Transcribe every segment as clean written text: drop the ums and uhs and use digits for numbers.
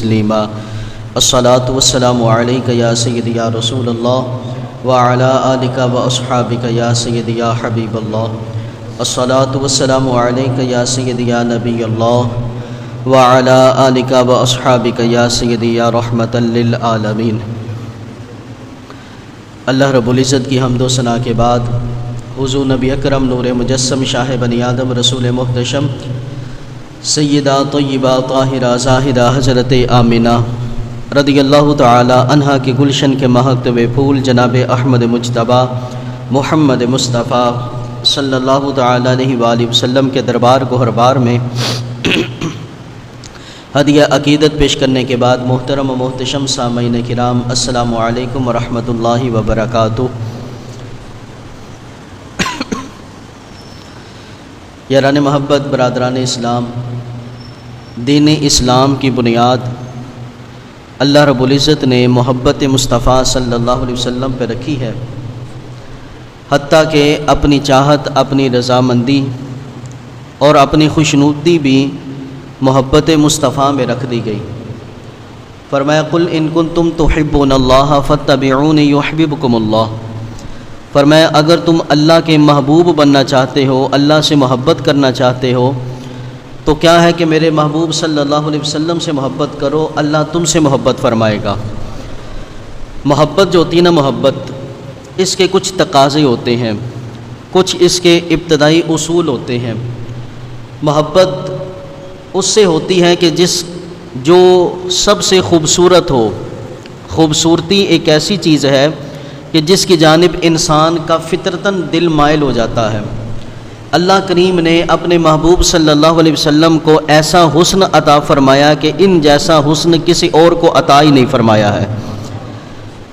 تسلیما الصلاۃ والسلام علیک یا سیدی یا رسول اللہ وعلی آلک واصحابک یا سیدی یا حبیب اللہ الصلاۃ والسلام علیک یا سیدی یا نبی اللہ وعلی آلک واصحابک یا سیدی یا رحمتا للعالمین۔ اللہ رب العزت کی حمد و ثنا کے بعد حضور نبی اکرم نور مجسم شاہ بنی آدم رسول محتشم سیدہ طیبہ طاہرہ زاہدہ حضرت آمنہ رضی اللہ تعالی عنہا کے گلشن کے مہکتے ہوئے پھول جناب احمد مجتبیٰ محمد مصطفیٰ صلی اللہ تعالی علیہ وآلہ وسلم کے دربار گوہر بار میں ہدیہ عقیدت پیش کرنے کے بعد محترم و محتشم سامعین کرام السلام علیکم ورحمۃ اللہ وبرکاتہ۔ یاران محبت، برادران اسلام، دین اسلام کی بنیاد اللہ رب العزت نے محبت مصطفیٰ صلی اللہ علیہ وسلم پہ رکھی ہے، حتیٰ کہ اپنی چاہت، اپنی رضامندی اور اپنی خوشنودی بھی محبت مصطفیٰ میں رکھ دی گئی۔ فرمایا قل ان کنتم تحبون اللہ فاتبعونی یحببکم اللہ۔ فرمایا اگر تم اللہ کے محبوب بننا چاہتے ہو، اللہ سے محبت کرنا چاہتے ہو، تو کیا ہے کہ میرے محبوب صلی اللہ علیہ وسلم سے محبت کرو، اللہ تم سے محبت فرمائے گا۔ محبت جو ہوتی ہے نا، محبت اس کے کچھ تقاضے ہوتے ہیں، کچھ اس کے ابتدائی اصول ہوتے ہیں۔ محبت اس سے ہوتی ہے کہ جو سب سے خوبصورت ہو۔ خوبصورتی ایک ایسی چیز ہے کہ جس کی جانب انسان کا فطرتاً دل مائل ہو جاتا ہے۔ اللہ کریم نے اپنے محبوب صلی اللہ علیہ وسلم کو ایسا حسن عطا فرمایا کہ ان جیسا حسن کسی اور کو عطا ہی نہیں فرمایا ہے۔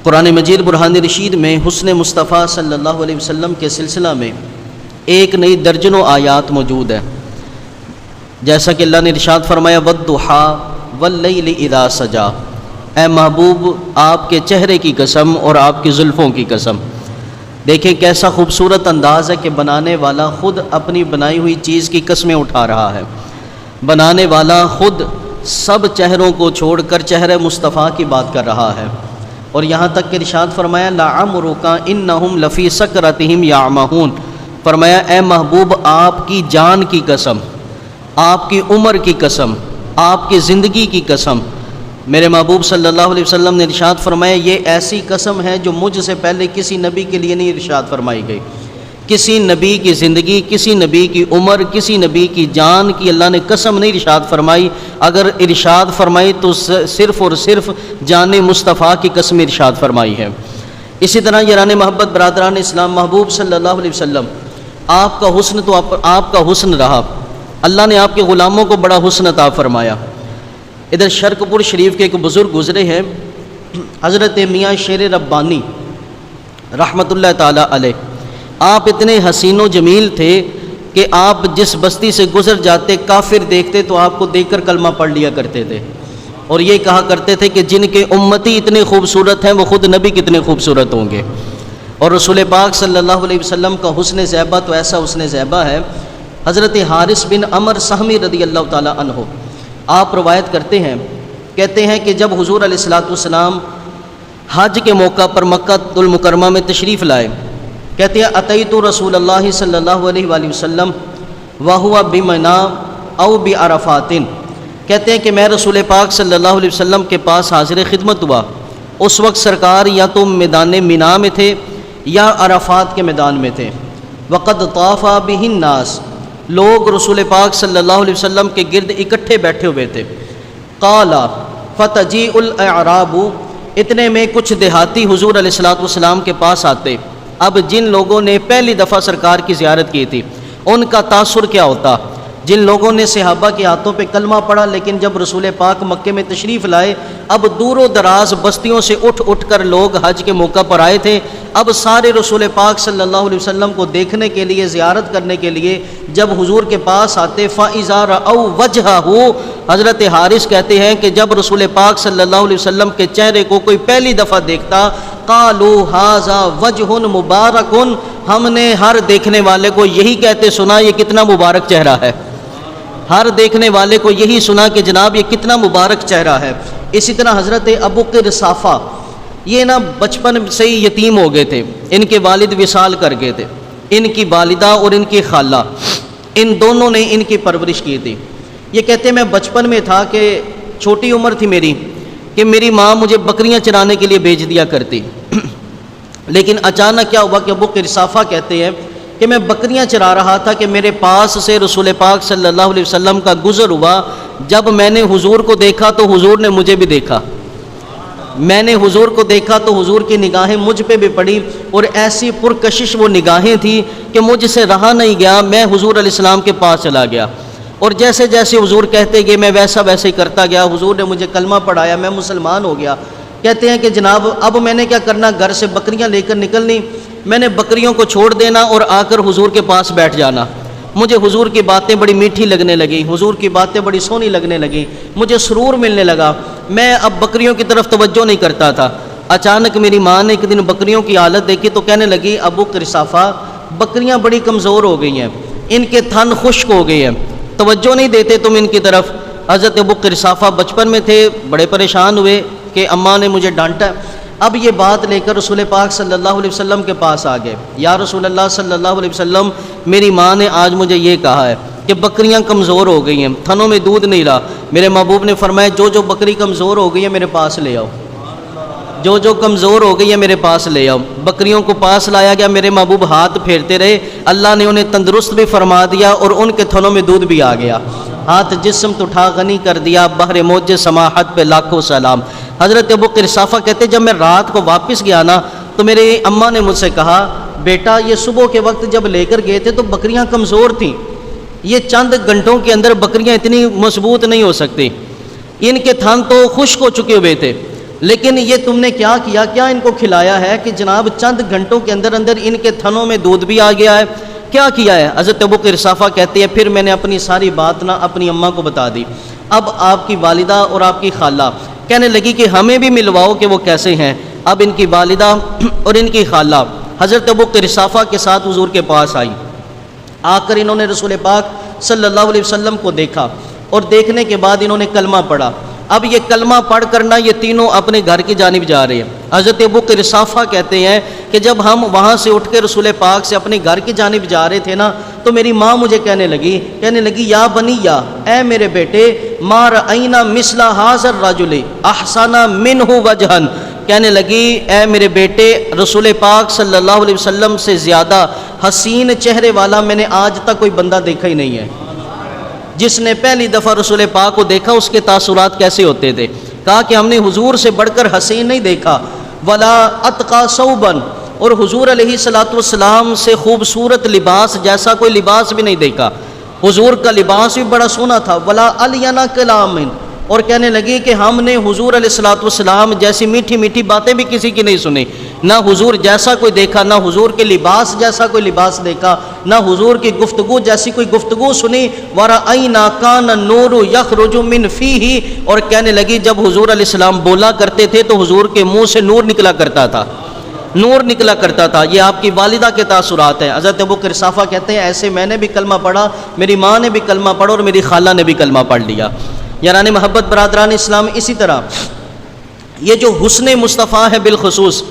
قرآن مجید برہان رشید میں حسن مصطفیٰ صلی اللہ علیہ وسلم کے سلسلہ میں ایک نئی درجنوں آیات موجود ہے، جیسا کہ اللہ نے ارشاد فرمایا وَالضُّحَىٰ وَاللَّيْلِ اِذَا سَجَىٰ۔ اے محبوب آپ کے چہرے کی قسم اور آپ کی زلفوں کی قسم۔ دیکھیں کیسا خوبصورت انداز ہے کہ بنانے والا خود اپنی بنائی ہوئی چیز کی قسمیں اٹھا رہا ہے۔ بنانے والا خود سب چہروں کو چھوڑ کر چہرے مصطفیٰ کی بات کر رہا ہے، اور یہاں تک کہ ارشاد فرمایا لَعَمْرُكَ إِنَّهُمْ لَفِي سَكْرَتِهِمْ يَعْمَهُونَ۔ فرمایا اے محبوب آپ کی جان کی قسم، آپ کی عمر کی قسم، آپ کی زندگی کی قسم۔ میرے محبوب صلی اللہ علیہ وسلم نے ارشاد فرمایا یہ ایسی قسم ہے جو مجھ سے پہلے کسی نبی کے لیے نہیں ارشاد فرمائی گئی۔ کسی نبی کی زندگی، کسی نبی کی عمر، کسی نبی کی جان کی اللہ نے قسم نہیں ارشاد فرمائی۔ اگر ارشاد فرمائی تو صرف اور صرف جان مصطفیٰ کی قسم ارشاد فرمائی ہے۔ اسی طرح یاران محبت، برادران اسلام، محبوب صلی اللہ علیہ وسلم آپ کا حسن تو آپ کا حسن رہا، اللہ نے آپ کے غلاموں کو بڑا حسن عطا فرمایا۔ ادھر شرک پور شریف کے ایک بزرگ گزرے ہیں، حضرت میاں شیر ربانی رحمۃ اللہ تعالی علیہ۔ آپ اتنے حسین و جمیل تھے کہ آپ جس بستی سے گزر جاتے کافر دیکھتے تو آپ کو دیکھ کر کلمہ پڑھ لیا کرتے تھے، اور یہ کہا کرتے تھے کہ جن کے امتی اتنے خوبصورت ہیں وہ خود نبی کتنے خوبصورت ہوں گے۔ اور رسول پاک صلی اللہ علیہ وسلم کا حسن زیبہ تو ایسا حسن زیبہ ہے، حضرت حارث بن عمر سہمی رضی اللہ تعالی عنہ آپ روایت کرتے ہیں، کہتے ہیں کہ جب حضور علیہ الصلوۃ والسلام حج کے موقع پر مکہ المکرمہ میں تشریف لائے، کہتے ہیں اتیت رسول اللہ صلی اللہ علیہ وآلہ وسلم وہو بمنا او بعرفات۔ کہتے ہیں کہ میں رسول پاک صلی اللہ علیہ وسلم کے پاس حاضر خدمت ہوا، اس وقت سرکار یا تو میدان منا میں تھے یا عرفات کے میدان میں تھے۔ وقد طاف بہ الناس، لوگ رسول پاک صلی اللہ علیہ وسلم کے گرد اکٹھے بیٹھے ہوئے تھے۔ قال فتجیء الاعراب، اتنے میں کچھ دیہاتی حضور علیہ الصلوۃ والسلام کے پاس آتے۔ اب جن لوگوں نے پہلی دفعہ سرکار کی زیارت کی تھی ان کا تاثر کیا ہوتا، جن لوگوں نے صحابہ کے ہاتھوں پہ کلمہ پڑھا، لیکن جب رسول پاک مکے میں تشریف لائے اب دور و دراز بستیوں سے اٹھ کر لوگ حج کے موقع پر آئے تھے۔ اب سارے رسول پاک صلی اللہ علیہ وسلم کو دیکھنے کے لیے، زیارت کرنے کے لیے جب حضور کے پاس آتے فَإِذَا رَأَوْا وَجْهَهُ، حضرت حارث کہتے ہیں کہ جب رسول پاک صلی اللہ علیہ وسلم کے چہرے کو کوئی پہلی دفعہ دیکھتا قَالُوا هَذَا وَجْهٌ مُبَارَكٌ، ہم نے ہر دیکھنے والے کو یہی کہتے سنا یہ کتنا مبارک چہرہ ہے۔ ہر دیکھنے والے کو یہی سنا کہ جناب یہ کتنا مبارک چہرہ ہے۔ اسی طرح حضرت ابو قرصافہ یہ نا بچپن سے ہی یتیم ہو گئے تھے، ان کے والد وصال کر گئے تھے، ان کی والدہ اور ان کی خالہ ان دونوں نے ان کی پرورش کی تھی۔ یہ کہتے ہیں میں بچپن میں تھا کہ چھوٹی عمر تھی میری کہ میری ماں مجھے بکریاں چرانے کے لیے بھیج دیا کرتی، لیکن اچانک کیا ہوا کہ ابو قرصافہ کہتے ہیں کہ میں بکریاں چرا رہا تھا کہ میرے پاس سے رسول پاک صلی اللہ علیہ وسلم کا گزر ہوا۔ جب میں نے حضور کو دیکھا تو حضور نے مجھے بھی دیکھا، میں نے حضور کو دیکھا تو حضور کی نگاہیں مجھ پہ بھی پڑی، اور ایسی پرکشش وہ نگاہیں تھیں کہ مجھ سے رہا نہیں گیا، میں حضور علیہ السلام کے پاس چلا گیا، اور جیسے جیسے حضور کہتے گئے میں ویسا ویسے ہی کرتا گیا۔ حضور نے مجھے کلمہ پڑھایا، میں مسلمان ہو گیا۔ کہتے ہیں کہ جناب اب میں نے کیا کرنا، گھر سے بکریاں لے کر نکلنی، میں نے بکریوں کو چھوڑ دینا اور آ کر حضور کے پاس بیٹھ جانا۔ مجھے حضور کی باتیں بڑی میٹھی لگنے لگی، حضور کی باتیں بڑی سونی لگنے لگی، مجھے سرور ملنے لگا، میں اب بکریوں کی طرف توجہ نہیں کرتا تھا۔ اچانک میری ماں نے ایک دن بکریوں کی حالت دیکھی تو کہنے لگی ابو قرصافہ بکریاں بڑی کمزور ہو گئی ہیں، ان کے تھن خشک ہو گئے ہیں، توجہ نہیں دیتے تم ان کی طرف۔ حضرت ابو قرصافہ بچپن میں تھے، بڑے پریشان ہوئے کہ اماں نے مجھے ڈانٹا۔ اب یہ بات لے کر رسول پاک صلی اللہ علیہ وسلم کے پاس آ گئے، یا رسول اللہ صلی اللہ علیہ وسلم میری ماں نے آج مجھے یہ کہا ہے کہ بکریاں کمزور ہو گئی ہیں، تھنوں میں دودھ نہیں رہا۔ میرے محبوب نے فرمایا جو بکری کمزور ہو گئی ہے میرے پاس لے آؤ، جو کمزور ہو گئی ہے میرے پاس لے آؤ۔ بکریوں کو پاس لایا گیا، میرے محبوب ہاتھ پھیرتے رہے، اللہ نے انہیں تندرست بھی فرما دیا اور ان کے تھنوں میں دودھ بھی آ گیا۔ ہاتھ جسم تو اٹھا غنی کر دیا، بحر موج سماحت پہ لاکھوں سلام۔ حضرت ابو قرصافہ کہتے جب میں رات کو واپس گیا نا تو میرے اماں نے مجھ سے کہا بیٹا یہ صبح کے وقت جب لے کر گئے تھے تو بکریاں کمزور تھیں، یہ چند گھنٹوں کے اندر بکریاں اتنی مضبوط نہیں ہو سکتی، ان کے تھن تو خشک ہو چکے ہوئے تھے، لیکن یہ تم نے کیا کیا، کیا ان کو کھلایا ہے کہ جناب چند گھنٹوں کے اندر اندر ان کے تھنوں میں دودھ بھی آ گیا ہے، کیا کیا ہے؟ حضرت ابو قرصافہ کہتے ہیں پھر میں نے اپنی ساری بات نہ اپنی اماں کو بتا دی۔ اب آپ کی والدہ اور آپ کی خالہ کہنے لگی کہ ہمیں بھی ملواؤ کہ وہ کیسے ہیں۔ اب ان کی والدہ اور ان کی خالہ حضرت ابو قرصافہ کے ساتھ حضور کے پاس آئی، آ کر انہوں نے رسول پاک صلی اللہ علیہ وسلم کو دیکھا، اور دیکھنے کے بعد انہوں نے کلمہ پڑھا۔ اب یہ کلمہ پڑھ کرنا یہ تینوں اپنے گھر کی جانب جا رہے ہیں۔ حضرت ابو قرصافہ کہتے ہیں کہ جب ہم وہاں سے اٹھ کے رسول پاک سے اپنے گھر کی جانب جا رہے تھے نا تو میری ماں مجھے کہنے لگی یا بنی یا اے میرے بیٹے ما رأینا مثل ھذا الرجل احسن منہ وجہا، کہنے لگی اے میرے بیٹے رسول پاک صلی اللہ علیہ وسلم سے زیادہ حسین چہرے والا میں نے آج تک کوئی بندہ دیکھا ہی نہیں ہے۔ جس نے پہلی دفعہ رسول پاک کو دیکھا اس کے تاثرات کیسے ہوتے تھے؟ کہا کہ ہم نے حضور سے بڑھ کر حسین نہیں دیکھا، ولا اتقى ثوبا، اور حضور علیہ الصلوۃ والسلام سے خوبصورت لباس جیسا کوئی لباس بھی نہیں دیکھا، حضور کا لباس بھی بڑا سونا تھا، ولا الین کلام، اور کہنے لگی کہ ہم نے حضور علیہ الصلوۃ والسلام جیسی میٹھی میٹھی باتیں بھی کسی کی نہیں سنی، نہ حضور جیسا کوئی دیکھا، نہ حضور کے لباس جیسا کوئی لباس دیکھا، نہ حضور کی گفتگو جیسی کوئی گفتگو سنی۔ ورأینا کان النور یخرج من فیہ، اور کہنے لگی جب حضور علیہ السلام بولا کرتے تھے تو حضور کے منہ سے نور نکلا کرتا تھا، نور نکلا کرتا تھا۔ یہ آپ کی والدہ کے تاثرات ہیں۔ حضرت ابو قرصافہ کہتے ہیں ایسے میں نے بھی کلمہ پڑھا، میری ماں نے بھی کلمہ پڑھا اور میری خالہ نے بھی کلمہ پڑھ لیا۔ یاران محبت برادران اسلام، اسی طرح یہ جو حسن مصطفیٰ ہے بالخصوص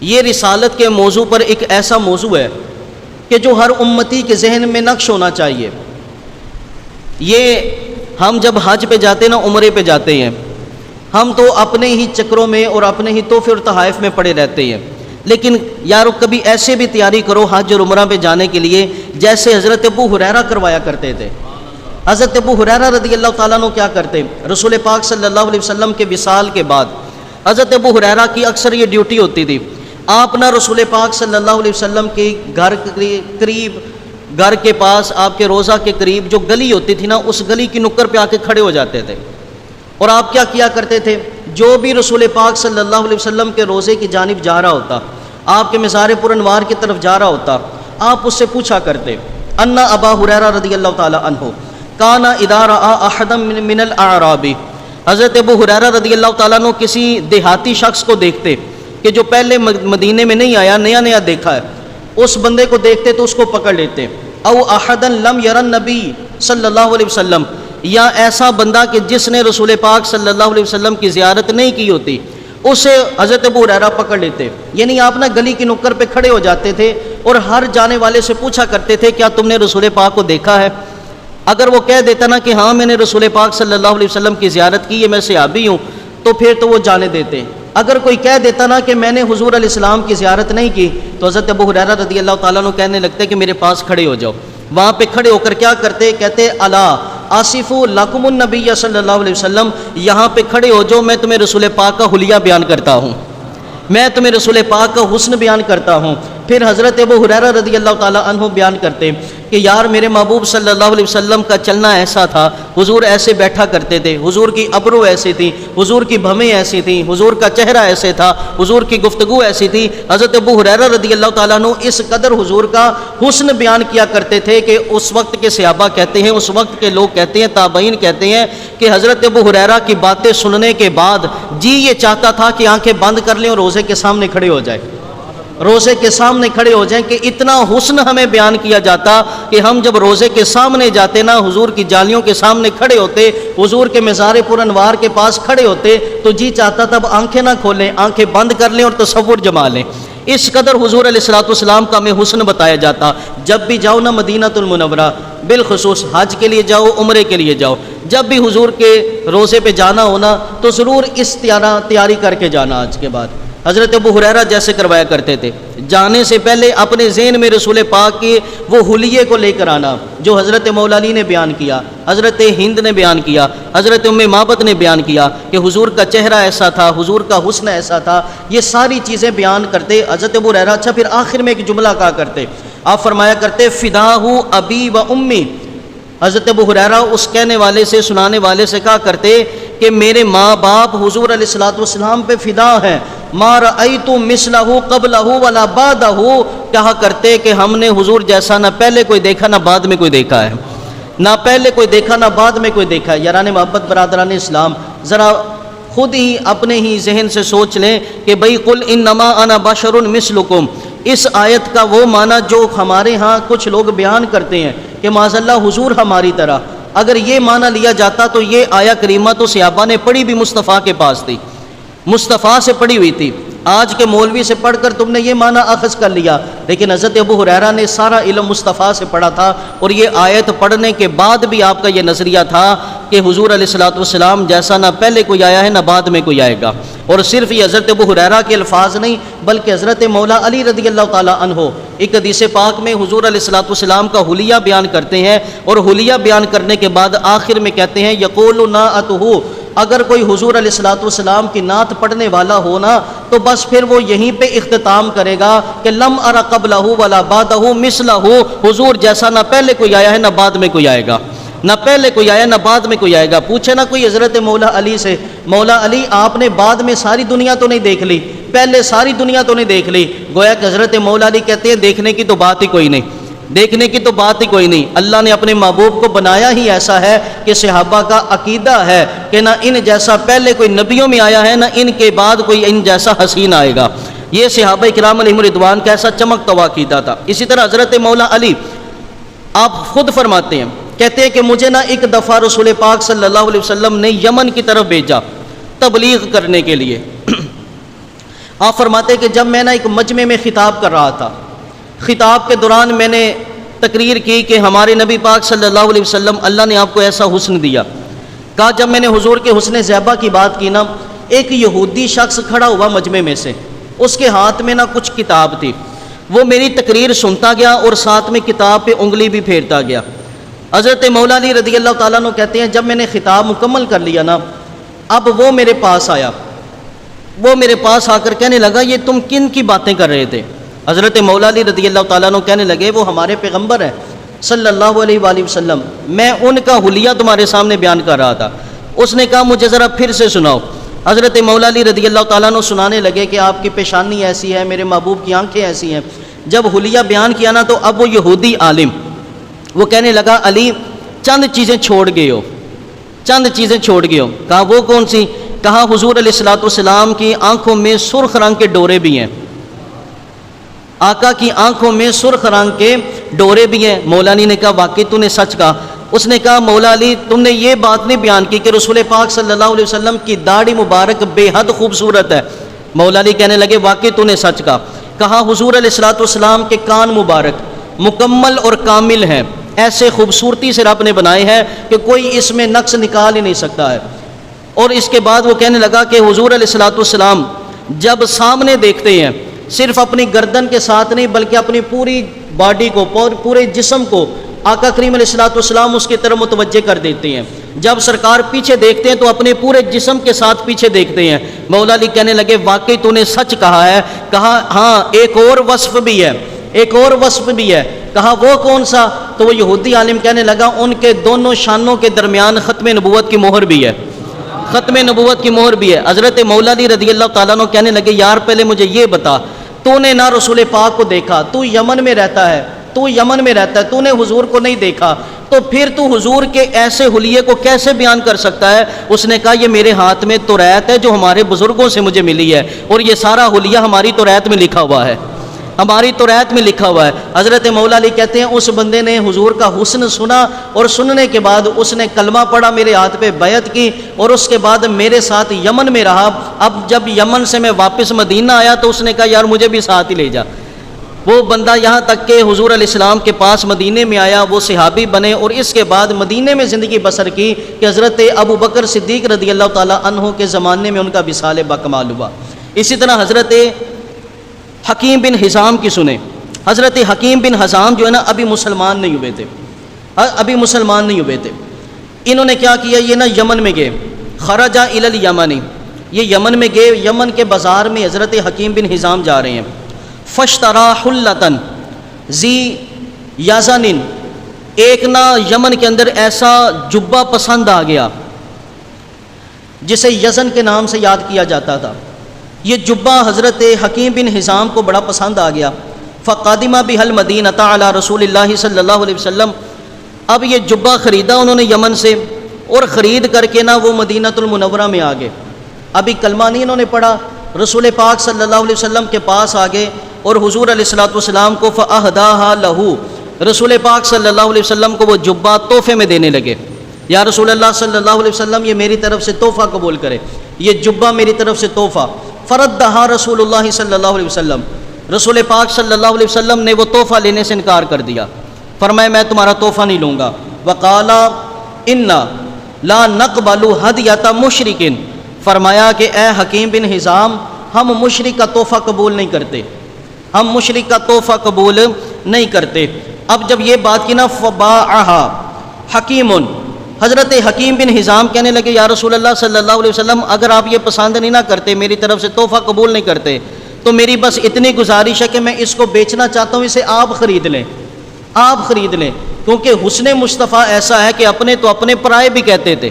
یہ رسالت کے موضوع پر ایک ایسا موضوع ہے کہ جو ہر امتی کے ذہن میں نقش ہونا چاہیے۔ یہ ہم جب حج پہ جاتے ہیں نا، عمرے پہ جاتے ہیں، ہم تو اپنے ہی چکروں میں اور اپنے ہی تحفے اور تحائف میں پڑے رہتے ہیں، لیکن یارو کبھی ایسے بھی تیاری کرو حج اور عمرہ پہ جانے کے لیے جیسے حضرت ابو ہریرہ کروایا کرتے تھے۔ حضرت ابو ہریرہ رضی اللہ تعالیٰ عنہ کیا کرتے، رسول پاک صلی اللہ علیہ وسلم کے وصال کے بعد حضرت ابو ہریرہ کی اکثر یہ ڈیوٹی ہوتی تھی، آپ نہ رسول پاک صلی اللہ علیہ وسلم کے گھر کے قریب، گھر کے پاس آپ کے روضہ کے قریب جو گلی ہوتی تھی نا اس گلی کی نکر پہ آ کے کھڑے ہو جاتے تھے، اور آپ کیا کرتے تھے، جو بھی رسول پاک صلی اللہ علیہ وسلم کے روضے کی جانب جا رہا ہوتا، آپ کے مزار پر انوار کی طرف جا رہا ہوتا، آپ اس سے پوچھا کرتے ان ابا ہریرہ رضی اللہ تعالیٰ عنہ کان اذا رأى احدا من الاعراب، حضرت ابو ہریرہ رضی اللہ تعالیٰ عنہ کسی دیہاتی شخص کو دیکھتے کہ جو پہلے مدینے میں نہیں آیا، نیا دیکھا ہے، اس بندے کو دیکھتے تو اس کو پکڑ لیتے، او احدا لم ير النبی، صلی اللہ علیہ وسلم، یا ایسا بندہ کہ جس نے رسول پاک صلی اللہ علیہ وسلم کی زیارت نہیں کی ہوتی، اسے حضرت ابو ہریرہ پکڑ لیتے. یعنی آپ نا گلی کی نکڑ پہ کھڑے ہو جاتے تھے اور ہر جانے والے سے پوچھا کرتے تھے کیا تم نے رسول پاک کو دیکھا ہے؟ اگر وہ کہہ دیتا نا کہ ہاں میں نے رسول پاک صلی اللہ علیہ وسلم کی زیارت کی ہے، میں صحابی ہوں، تو پھر تو وہ جانے دیتے. اگر کوئی کہہ دیتا نا کہ میں نے حضور علیہ السلام کی زیارت نہیں کی، تو حضرت ابو ہریرہ رضی اللہ تعالیٰ عنہ کہنے لگتے کہ میرے پاس کھڑے ہو جاؤ. وہاں پہ کھڑے ہو کر کیا کرتے؟ کہتے الا آصف لکم النبی صلی اللہ علیہ وسلم، یہاں پہ کھڑے ہو جاؤ، میں تمہیں رسول پاک کا حلیہ بیان کرتا ہوں، میں تمہیں رسول پاک کا حسن بیان کرتا ہوں. پھر حضرت ابو ہریرہ رضی اللہ تعالیٰ عنہ بیان کرتے کہ یار میرے محبوب صلی اللہ علیہ وسلم کا چلنا ایسا تھا، حضور ایسے بیٹھا کرتے تھے، حضور کی ابرو ایسی تھی، حضور کی بھویں ایسی تھیں، حضور کا چہرہ ایسے تھا، حضور کی گفتگو ایسی تھی. حضرت ابو ہریرہ رضی اللہ تعالیٰ عنہ اس قدر حضور کا حسن بیان کیا کرتے تھے کہ اس وقت کے صحابہ کہتے ہیں، اس وقت کے لوگ کہتے ہیں، تابعین کہتے ہیں کہ حضرت ابو ہریرہ کی باتیں سننے کے بعد جی یہ چاہتا تھا کہ آنکھیں بند کر لیں اور روزے کے سامنے کھڑے ہو جائے، روزے کے سامنے کھڑے ہو جائیں، کہ اتنا حسن ہمیں بیان کیا جاتا کہ ہم جب روزے کے سامنے جاتے نا، حضور کی جالیوں کے سامنے کھڑے ہوتے، حضور کے مزار پر انوار کے پاس کھڑے ہوتے، تو جی چاہتا تب آنکھیں نہ کھولیں، آنکھیں بند کر لیں اور تصور جما لیں. اس قدر حضور علیہ الصلوۃ والسلام کا ہمیں حسن بتایا جاتا. جب بھی جاؤ نا مدینہ المنورہ، بالخصوص حج کے لیے جاؤ، عمرے کے لیے جاؤ، جب بھی حضور کے روزے پہ جانا ہونا تو ضرور اس تیاری کر کے جانا. آج کے بعد حضرت ابو ہریرہ جیسے کروایا کرتے تھے، جانے سے پہلے اپنے ذہن میں رسول پاک کے وہ حلیے کو لے کر آنا جو حضرت مولا علی نے بیان کیا، حضرت ہند نے بیان کیا، حضرت ام معبد نے بیان کیا کہ حضور کا چہرہ ایسا تھا، حضور کا حسن ایسا تھا. یہ ساری چیزیں بیان کرتے حضرت ابو ہریرہ. اچھا پھر آخر میں ایک جملہ کہا کرتے، آپ فرمایا کرتے فداہ ابی و امی. حضرت ابو ہریرہ اس کہنے والے سے، سنانے والے سے کہا کرتے کہ میرے ماں باپ حضور علیہ الصلوۃ والسلام پہ فدا ہیں، ما رأیت مثلہ قبلہ ولا بعدہ. کہا کرتے کہ ہم نے حضور جیسا نہ پہلے کوئی دیکھا نہ بعد میں کوئی دیکھا ہے، نہ پہلے کوئی دیکھا نہ بعد میں کوئی دیکھا ہے. یاران محبت، برادران اسلام، ذرا خود ہی اپنے ہی ذہن سے سوچ لیں کہ بھئی قل انما انا بشر مثلکم، اس آیت کا وہ معنی جو ہمارے ہاں کچھ لوگ بیان کرتے ہیں کہ معاذ اللہ حضور ہماری طرح، اگر یہ معنی لیا جاتا تو یہ آیا کریمہ تو صحابہ نے پڑھی بھی مصطفیٰ کے پاس تھی، مصطفیٰ سے پڑھی ہوئی تھی. آج کے مولوی سے پڑھ کر تم نے یہ معنی اخذ کر لیا، لیکن حضرت ابو ہریرہ نے سارا علم مصطفیٰ سے پڑھا تھا، اور یہ آیت پڑھنے کے بعد بھی آپ کا یہ نظریہ تھا کہ حضور علیہ الصلوۃ والسلام جیسا نہ پہلے کوئی آیا ہے نہ بعد میں کوئی آئے گا. اور صرف یہ حضرت ابو ہریرہ کے الفاظ نہیں بلکہ حضرت مولا علی رضی اللہ تعالیٰ عنہ ایک حدیث پاک میں حضور علیہ الصلوۃ والسلام کا حلیہ بیان کرتے ہیں، اور حلیہ بیان کرنے کے بعد آخر میں کہتے ہیں یقول نعتہ، اگر کوئی حضور علیہ الصلوۃ والسلام کی نعت پڑھنے والا ہونا تو بس پھر وہ یہیں پہ اختتام کرے گا کہ لم ار قبلہ ولا بعدہ مثلہ، حضور جیسا نہ پہلے کوئی آیا ہے نہ بعد میں کوئی آئے گا، نہ پہلے کوئی آیا نہ بعد میں کوئی آئے گا. پوچھے نا کوئی حضرت مولا علی سے، مولا علی آپ نے بعد میں ساری دنیا تو نہیں دیکھ لی، پہلے ساری دنیا تو نہیں دیکھ لی؟ گویا کہ حضرت مولا علی کہتے ہیں دیکھنے کی تو بات ہی کوئی نہیں، دیکھنے کی تو بات ہی کوئی نہیں. اللہ نے اپنے محبوب کو بنایا ہی ایسا ہے کہ صحابہ کا عقیدہ ہے کہ نہ ان جیسا پہلے کوئی نبیوں میں آیا ہے نہ ان کے بعد کوئی ان جیسا حسین آئے گا. یہ صحابہ کرام علیہم رضوان کا ایسا چمکتا ہوا عقیدہ تھا. اسی طرح حضرت مولا علی آپ خود فرماتے ہیں، کہتے ہیں کہ مجھے نہ ایک دفعہ رسول پاک صلی اللہ علیہ وسلم نے یمن کی طرف بھیجا تبلیغ کرنے کے لیے. آپ فرماتے ہیں کہ جب میں نہ ایک مجمع میں خطاب کر رہا تھا، خطاب کے دوران میں نے تقریر کی کہ ہمارے نبی پاک صلی اللہ علیہ وسلم اللہ نے آپ کو ایسا حسن دیا. کہا جب میں نے حضور کے حسن زیبہ کی بات کی نا، ایک یہودی شخص کھڑا ہوا مجمع میں سے، اس کے ہاتھ میں نہ کچھ کتاب تھی، وہ میری تقریر سنتا گیا اور ساتھ میں کتاب پہ انگلی بھی پھیرتا گیا. حضرت مولا علی رضی اللہ تعالیٰ عنہ کہتے ہیں جب میں نے خطاب مکمل کر لیا نا، اب وہ میرے پاس آیا، وہ میرے پاس آ کر کہنے لگا یہ تم کن کی باتیں کر رہے تھے؟ حضرت مولا علی رضی اللہ تعالیٰ عنہ کہنے لگے وہ ہمارے پیغمبر ہیں صلی اللہ علیہ وآلہ وسلم، میں ان کا حلیہ تمہارے سامنے بیان کر رہا تھا. اس نے کہا مجھے ذرا پھر سے سناؤ. حضرت مولا علی رضی اللہ تعالیٰ عنہ سنانے لگے کہ آپ کی پیشانی ایسی ہے، میرے محبوب کی آنکھیں ایسی ہیں. جب حلیہ بیان کیا نا تو اب وہ یہودی عالم وہ کہنے لگا علی چند چیزیں چھوڑ گئے ہو، چند چیزیں چھوڑ گئے ہو. کہا وہ کون سی؟ کہا حضور علیہ الصلوۃ والسلام کی آنکھوں میں سرخ رنگ کے ڈورے بھی ہیں، آقا کی آنکھوں میں سرخ رنگ کے ڈورے بھی ہیں. مولانا نے کہا واقعی تو نے سچ کہا. اس نے کہا مولا علی تم نے یہ بات نہیں بیان کی کہ رسول پاک صلی اللہ علیہ وسلم کی داڑھی مبارک بے حد خوبصورت ہے؟ مولا علی کہنے لگے واقعی تو نے سچ کہا حضور علیہ الصلوۃ والسلام کے کان مبارک مکمل اور کامل ہیں، ایسے خوبصورتی سے رب نے بنائے ہیں کہ کوئی اس میں نقص نکال ہی نہیں سکتا ہے۔ اور اس کے بعد وہ کہنے لگا کہ حضور علیہ الصلوۃ والسلام جب سامنے دیکھتے ہیں صرف اپنی گردن کے ساتھ نہیں بلکہ اپنی پوری باڈی کو، پورے جسم کو آقا کریم علیہ الصلوۃ والسلام اس کی طرف متوجہ کر دیتے ہیں۔ جب سرکار پیچھے دیکھتے ہیں تو اپنے پورے جسم کے ساتھ پیچھے دیکھتے ہیں۔ مولا علی کہنے لگے واقعی تو نے سچ کہا ہے؟ کہا ہاں ایک اور وصف بھی ہے، ایک اور وصف بھی ہے۔ کہا وہ کون سا؟ تو وہ یہودی عالم کہنے لگا ان کے دونوں شانوں کے درمیان ختم نبوت کی مہر بھی ہے، ختم نبوت کی مہر بھی ہے۔ حضرت مولا علی رضی اللہ تعالیٰ عنہ کہنے لگے یار پہلے مجھے یہ بتا، تو نے نہ رسول پاک کو دیکھا، تو یمن میں رہتا ہے، تو نے حضور کو نہیں دیکھا، تو پھر تو حضور کے ایسے حلیے کو کیسے بیان کر سکتا ہے؟ اس نے کہا یہ میرے ہاتھ میں توریت ہے جو ہمارے بزرگوں سے مجھے ملی ہے، اور یہ سارا حلیہ ہماری توریت میں لکھا ہوا ہے، ہماری توریت میں لکھا ہوا ہے۔ حضرت مولا علی کہتے ہیں اس بندے نے حضور کا حسن سنا، اور سننے کے بعد اس نے کلمہ پڑھا، میرے ہاتھ پہ بیعت کی، اور اس کے بعد میرے ساتھ یمن میں رہا۔ اب جب یمن سے میں واپس مدینہ آیا تو اس نے کہا یار مجھے بھی ساتھ ہی لے جا۔ وہ بندہ یہاں تک کہ حضور علیہ السلام کے پاس مدینے میں آیا، وہ صحابی بنے، اور اس کے بعد مدینے میں زندگی بسر کی کہ حضرت ابو بکر صدیق رضی اللہ تعالیٰ عنہ کے زمانے میں ان کا وصال بکمال ہوا۔ اسی طرح حضرت حکیم بن حزام کی سنیں۔ حضرت حکیم بن حزام جو ہے نا ابھی مسلمان نہیں ہوئے تھے، انہوں نے کیا کیا، یہ نا یمن میں گئے، خرجا الی الیمن، یہ یمن میں گئے، یمن کے بازار میں حضرت حکیم بن حزام جا رہے ہیں۔ فشترا حلتن ذی یزن، ایک نا یمن کے اندر ایسا جبہ پسند آ گیا جسے یزن کے نام سے یاد کیا جاتا تھا۔ یہ جبہ حضرت حکیم بن حزام کو بڑا پسند آ گیا۔ فقادمہ بہ المدینہ علی رسول اللہ صلی اللہ علیہ وسلم، اب یہ جبہ خریدا انہوں نے یمن سے، اور خرید کر کے نا وہ مدینہ المنورہ میں آ گئے۔ ابھی کلمہ نہیں انہوں نے پڑھا، رسول پاک صلی اللہ علیہ وسلم کے پاس آ گئے اور حضور علیہ الصلوۃ والسلام کو فأہداہا لہو، رسول پاک صلی اللہ علیہ وسلم کو وہ جبہ تحفے میں دینے لگے۔ یا رسول اللہ صلی اللہ علیہ وسلم یہ میری طرف سے تحفہ قبول کرے، یہ جبہ میری طرف سے تحفہ۔ فردہا رسول اللہ صلی اللہ علیہ وسلم، رسول پاک صلی اللہ علیہ وسلم نے وہ تحفہ لینے سے انکار کر دیا، فرمایا میں تمہارا تحفہ نہیں لوں گا۔ وقالا انا لا نقبل ہدیۃ مشرک، فرمایا کہ اے حکیم بن حزام ہم مشرک کا تحفہ قبول نہیں کرتے، ہم مشرک کا تحفہ قبول نہیں کرتے۔ اب جب یہ بات کی نا فباعہا حکیم، حضرت حکیم بن حزام کہنے لگے یا رسول اللہ صلی اللہ علیہ وسلم اگر آپ یہ پسند نہیں نہ کرتے، میری طرف سے تحفہ قبول نہیں کرتے، تو میری بس اتنی گزارش ہے کہ میں اس کو بیچنا چاہتا ہوں، اسے آپ خرید لیں، آپ خرید لیں، کیونکہ حسن مصطفیٰ ایسا ہے کہ اپنے تو اپنے پرائے بھی کہتے تھے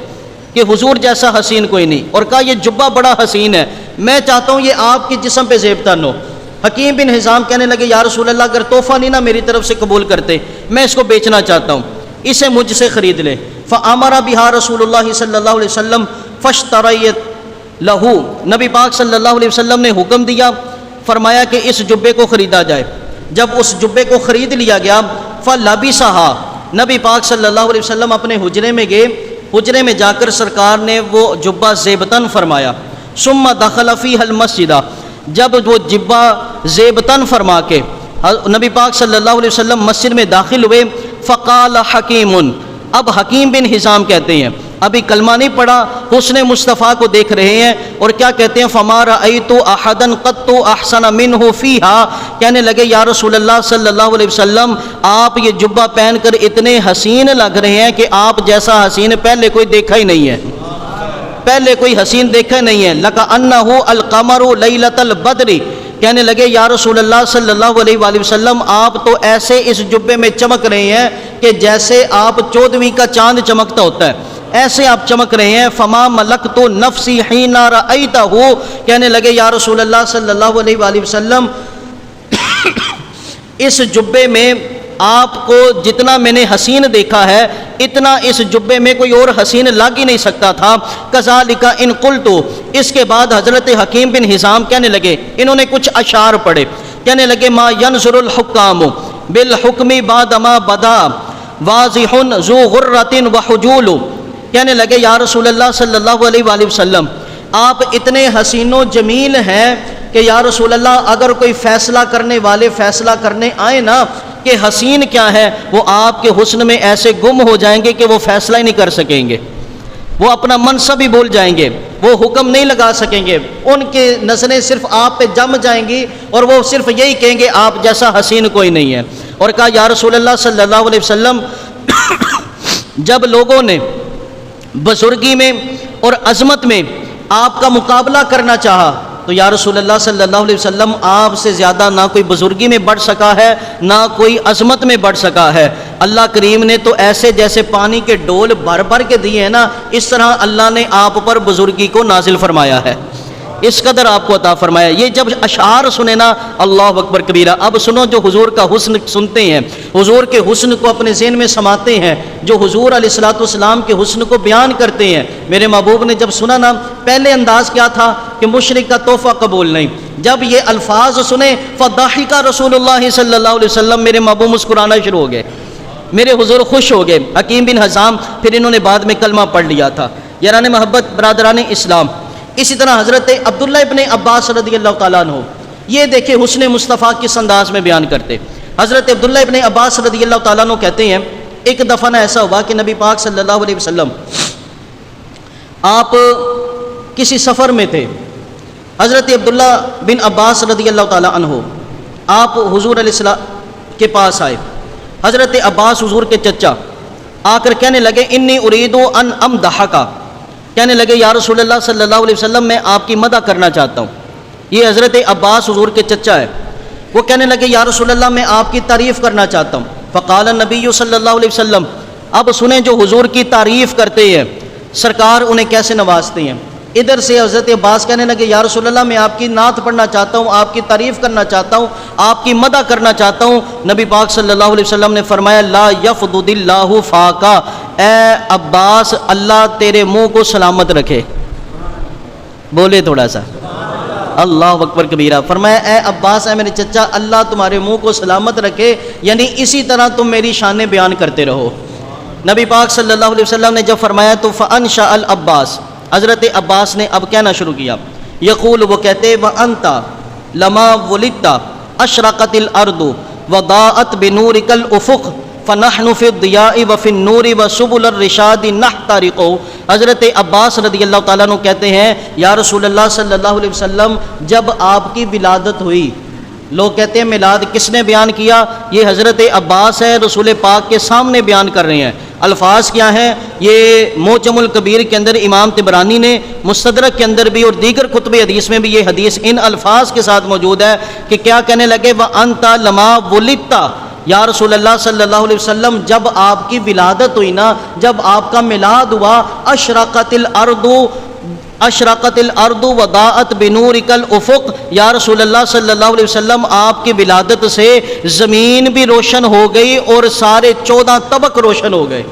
کہ حضور جیسا حسین کوئی نہیں، اور کہا یہ جبہ بڑا حسین ہے، میں چاہتا ہوں یہ آپ کے جسم پہ زیب تن ہو۔ حکیم بن حزام کہنے لگے یا رسول اللہ اگر تحفہ نہیں نہ میری طرف سے قبول کرتے، میں اس کو بیچنا چاہتا ہوں، اسے مجھ سے خرید لے۔ فَأَمَرَ بِهَا رسول اللہ صلی اللہ علیہ وسلم فَاشْتَرَيَتْ لَهُ، نبی پاک صلی اللہ علیہ وسلم نے حکم دیا، فرمایا کہ اس جبے کو خریدا جائے۔ جب اس جبے کو خرید لیا گیا فَلَبِسَهَا، نبی پاک صلی اللہ علیہ وسلم اپنے حجرے میں گئے، حجرے میں جا کر سرکار نے وہ جبہ زیبتن فرمایا۔ ثم دخل فیہ المسجد، جب وہ جبہ زیبتن فرما کے نبی پاک صلی اللہ علیہ وسلم مسجد میں داخل ہوئے، فقال حکیم، اب حکیم بن حزام کہتے ہیں، ابھی کلمہ نہیں پڑھا، حسن مصطفیٰ کو دیکھ رہے ہیں، اور کیا کہتے ہیں فما رأیت احدا قط احسن منہ فیہا، کہنے لگے یا رسول اللہ صلی اللہ علیہ وسلم آپ یہ جبہ پہن کر اتنے حسین لگ رہے ہیں کہ آپ جیسا حسین پہلے کوئی دیکھا ہی نہیں ہے، پہلے کوئی حسین دیکھا نہیں ہے۔ لَكَأَنَّهُ الْقَمَرُ لَيْلَةَ الْبَدْرِ، کہنے لگے یا رسول اللہ صلی اللہ علیہ وآلہ وسلم آپ تو ایسے اس جبے میں چمک رہے ہیں کہ جیسے آپ 14ویں کا چاند چمکتا ہوتا ہے، ایسے آپ چمک رہے ہیں۔ فما ملکت نفسی حین رأیتہ، کہنے لگے یا رسول اللہ صلی اللہ علیہ وآلہ وسلم اس جبے میں آپ کو جتنا میں نے حسین دیکھا ہے اتنا اس جبے میں کوئی اور حسین لگ ہی نہیں سکتا تھا۔ کذالک ان قلت، اس کے بعد حضرت حکیم بن حزام کہنے لگے، انہوں نے کچھ اشعار پڑھے، کہنے لگے ما ینظر الحکام بالحکم بعد ما بدا واضح ذو غرۃ وحجول، کہنے لگے یا رسول اللہ صلی اللہ علیہ وآلہ وسلم آپ اتنے حسین و جمیل ہیں کہ یا رسول اللہ اگر کوئی فیصلہ کرنے والے فیصلہ کرنے آئے نا کہ حسین کیا ہے، وہ آپ کے حسن میں ایسے گم ہو جائیں گے کہ وہ فیصلہ ہی نہیں کر سکیں گے، وہ اپنا منصب ہی بھول جائیں گے، وہ حکم نہیں لگا سکیں گے، ان کی نظریں صرف آپ پہ جم جائیں گی اور وہ صرف یہی کہیں گے آپ جیسا حسین کوئی نہیں ہے۔ اور کہا یا رسول اللہ صلی اللہ علیہ وسلم جب لوگوں نے بزرگی میں اور عظمت میں آپ کا مقابلہ کرنا چاہا تو یا رسول اللہ صلی اللہ علیہ وسلم آپ سے زیادہ نہ کوئی بزرگی میں بڑھ سکا ہے نہ کوئی عظمت میں بڑھ سکا ہے۔ اللہ کریم نے تو ایسے جیسے پانی کے ڈول بھر بھر کے دیے ہیں نا، اس طرح اللہ نے آپ پر بزرگی کو نازل فرمایا ہے، اس قدر آپ کو عطا فرمایا۔ یہ جب اشعار سنے نا اللہ اکبر کبیرہ، اب سنو جو حضور کا حسن سنتے ہیں، حضور کے حسن کو اپنے ذہن میں سماتے ہیں، جو حضور علیہ الصلوۃ والسلام کے حسن کو بیان کرتے ہیں۔ میرے محبوب نے جب سنا نا، پہلے انداز کیا تھا کہ مشرک کا تحفہ قبول نہیں، جب یہ الفاظ سنے فضحک رسول اللہ صلی اللہ علیہ وسلم، میرے محبوب مسکرانا شروع ہو گئے، میرے حضور خوش ہو گئے۔ حکیم بن حزام پھر انہوں نے بعد میں کلمہ پڑھ لیا تھا۔ یاران محبت، برادران اسلام، اسی طرح حضرت عبداللہ ابن عباس رضی اللہ تعالیٰ عنہ، یہ دیکھیں حسن مصطفیٰ کس انداز میں بیان کرتے۔ حضرت عبداللہ ابن عباس رضی اللہ تعالیٰ عنہ کہتے ہیں ایک دفعہ نہ ایسا ہوا کہ نبی پاک صلی اللہ علیہ وسلم آپ کسی سفر میں تھے، حضرت عبداللہ بن عباس رضی اللہ تعالیٰ عنہ آپ حضور علیہ السلام کے پاس آئے۔ حضرت عباس حضور کے چچا آ کر کہنے لگے انی ارید ان امدحک، کہنے لگے یا رسول اللہ صلی اللہ علیہ وسلم میں آپ کی مدح کرنا چاہتا ہوں۔ یہ حضرت عباس حضور کے چچا ہے، وہ کہنے لگے یا رسول اللہ میں آپ کی تعریف کرنا چاہتا ہوں۔ فقال النبی صلی اللہ علیہ وسلم، اب سنیں جو حضور کی تعریف کرتے ہیں سرکار انہیں کیسے نوازتے ہیں۔ ادھر سے حضرت عباس کہنے لگے یا رسول اللہ میں آپ کی نعت پڑھنا چاہتا ہوں، آپ کی تعریف کرنا چاہتا ہوں، آپ کی مدح کرنا چاہتا ہوں۔ نبی پاک صلی اللہ علیہ وسلم نے فرمایا لا یفضد اللہ فاکا، اے عباس اللہ تیرے منہ کو سلامت رکھے۔ بولے تھوڑا سا اللہ اکبر کبیرہ، فرمایا اے عباس، اے میرے چچا، اللہ تمہارے منہ کو سلامت رکھے، یعنی اسی طرح تم میری شانیں بیان کرتے رہو۔ نبی پاک صلی اللہ علیہ وسلم نے جب فرمایا تو فانشأ العباس، حضرت عباس نے اب کہنا شروع کیا، یقول، وہ کہتے وانت لما ولدت اشرقت الارض وضاءت بنورک الافق فنحن فی الضیاء وفی النور وسبل الرشاد نحترق۔ حضرت عباس رضی اللہ تعالیٰ عنہ کہتے ہیں یا رسول اللہ صلی اللہ علیہ وسلم جب آپ کی ولادت ہوئی، لوگ کہتے ہیں میلاد کس نے بیان کیا؟ یہ حضرت عباس ہے، رسول پاک کے سامنے بیان کر رہے ہیں۔ الفاظ کیا ہیں؟ یہ معجم الکبیر کے اندر امام طبرانی نے، مستدرک کے اندر بھی اور دیگر کتب حدیث میں بھی یہ حدیث ان الفاظ کے ساتھ موجود ہے کہ کیا کہنے لگے وانت لما ولدت، یا رسول اللہ صلی اللہ علیہ وسلم جب آپ کی ولادت ہوئی نا، جب آپ کا میلاد ہوا، اشرقت الارض وضاءت بنورک الافق، یا رسول اللہ صلی اللہ علیہ وسلم آپ کی ولادت سے زمین بھی روشن ہو گئی اور سارے 14 طبق روشن ہو گئے،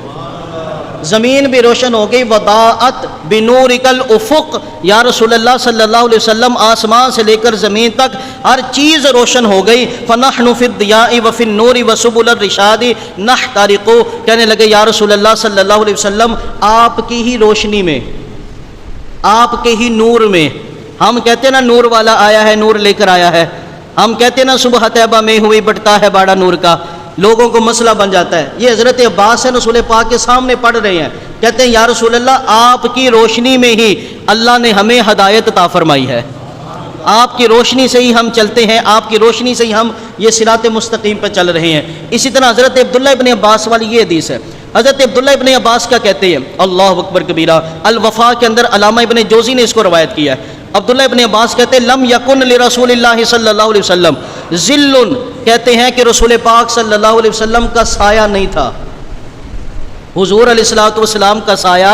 زمین بھی روشن ہو گئی۔ وضاءت بنورک الافق، یا رسول اللہ صلی اللہ علیہ وسلم آسمان سے لے کر زمین تک ہر چیز روشن ہو گئی۔ فنحن فی الضیاء وفی النور وسبل الرشاد نحترق، کہنے لگے یا رسول اللہ صلی اللہ علیہ وسلم آپ کی ہی روشنی میں، آپ کے ہی نور میں، ہم کہتے ہیں نا نور والا آیا ہے، نور لے کر آیا ہے، ہم کہتے ہیں نا صبح طیبہ میں ہوئی بٹتا ہے باڑا نور کا، لوگوں کو مسئلہ بن جاتا ہے۔ یہ حضرت عباس ہے، رسول پاک کے سامنے پڑھ رہے ہیں، کہتے ہیں یا رسول اللہ آپ کی روشنی میں ہی اللہ نے ہمیں ہدایت عطا فرمائی ہے، آپ کی روشنی سے ہی ہم چلتے ہیں، آپ کی روشنی سے ہی ہم یہ صراط مستقیم پہ چل رہے ہیں۔ اسی طرح حضرت عبداللہ ابن عباس والی یہ حدیث ہے، حضرت عبداللہ ابن عباس کیا کہتے ہیں؟ اللہ اکبر کبیرہ، الوفا کے اندر علامہ ابن جوزی نے اس کو روایت کیا ہے۔ عبداللہ ابن عباس کہتے ہیں لم یکن لرسول اللہ صلی اللہ علیہ وسلم ظل، کہتے ہیں کہ رسول پاک صلی اللہ علیہ وسلم کا سایہ نہیں تھا، حضور علیہ الصلوۃ والسلام کا سایہ